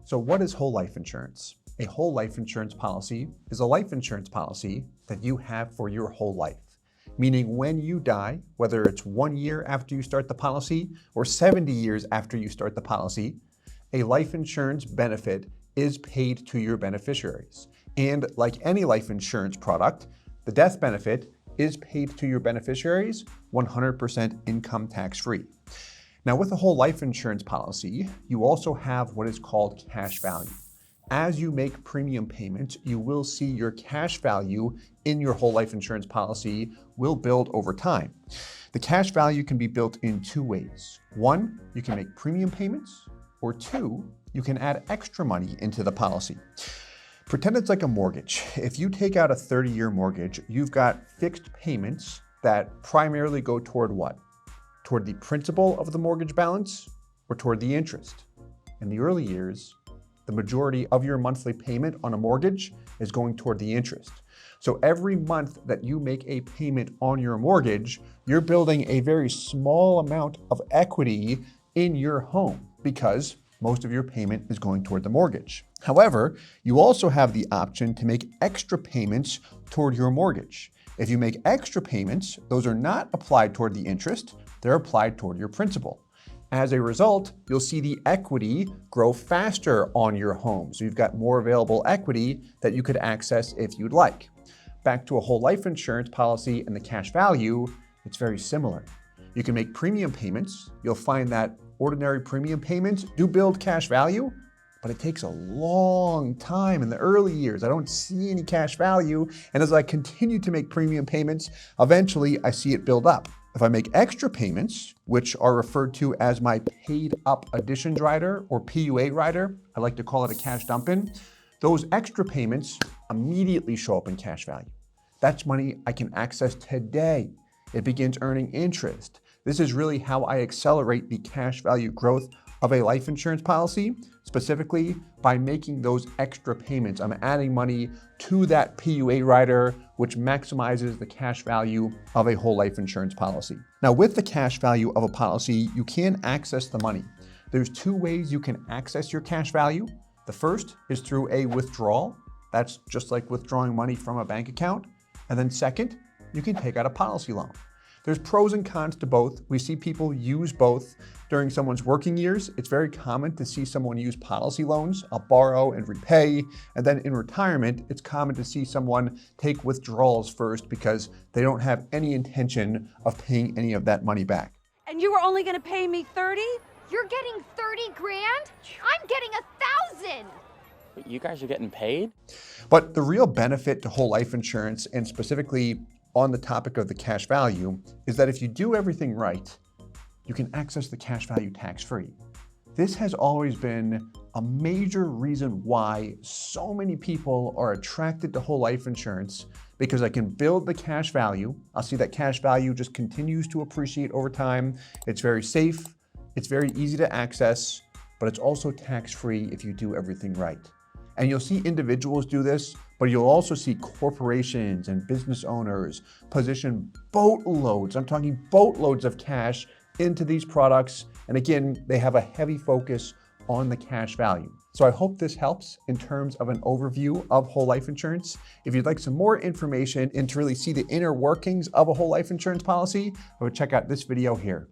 So what is whole life insurance? A whole life insurance policy is a life insurance policy that you have for your whole life. Meaning when you die, whether it's 1 year after you start the policy or 70 years after you start the policy, a life insurance benefit is paid to your beneficiaries. And like any life insurance product, the death benefit is paid to your beneficiaries 100% income tax free. Now with a whole life insurance policy, you also have what is called cash value. As you make premium payments, you will see your cash value in your whole life insurance policy will build over time. The cash value can be built in two ways. One, you can make premium payments, or two, you can add extra money into the policy. Pretend it's like a mortgage. If you take out a 30-year mortgage, you've got fixed payments that primarily go toward what? Toward the principal of the mortgage balance or toward the interest. In the early years, the majority of your monthly payment on a mortgage is going toward the interest. So every month that you make a payment on your mortgage, you're building a very small amount of equity in your home because most of your payment is going toward the mortgage. However, you also have the option to make extra payments toward your mortgage. If you make extra payments, those are not applied toward the interest, they're applied toward your principal. As a result, you'll see the equity grow faster on your home. So you've got more available equity that you could access if you'd like. Back to a whole life insurance policy and the cash value, it's very similar. You can make premium payments. You'll find that ordinary premium payments do build cash value, but it takes a long time in the early years. I don't see any cash value. And as I continue to make premium payments, eventually I see it build up. If I make extra payments, which are referred to as my paid up additions rider or PUA rider, I like to call it a cash dump-in, those extra payments immediately show up in cash value. That's money I can access today. It begins earning interest. This is really how I accelerate the cash value growth of a life insurance policy, specifically by making those extra payments. I'm adding money to that PUA rider, which maximizes the cash value of a whole life insurance policy. Now, with the cash value of a policy, you can access the money. There's two ways you can access your cash value. The first is through a withdrawal. That's just like withdrawing money from a bank account. And then second, you can take out a policy loan. There's pros and cons to both. We see people use both during someone's working years. It's very common to see someone use policy loans, borrow and repay. And then in retirement, it's common to see someone take withdrawals first because they don't have any intention of paying any of that money back. And you were only gonna pay me 30? You're getting 30 grand? I'm getting 1,000. But you guys are getting paid? But the real benefit to whole life insurance, and specifically on the topic of the cash value, is that if you do everything right, you can access the cash value tax-free. This has always been a major reason why so many people are attracted to whole life insurance, because I can build the cash value. I'll see that cash value just continues to appreciate over time. It's very safe, it's very easy to access, but it's also tax-free if you do everything right. And you'll see individuals do this, but you'll also see corporations and business owners position boatloads, I'm talking boatloads of cash into these products. And again, they have a heavy focus on the cash value. So I hope this helps in terms of an overview of whole life insurance. If you'd like some more information and to really see the inner workings of a whole life insurance policy, I would check out this video here.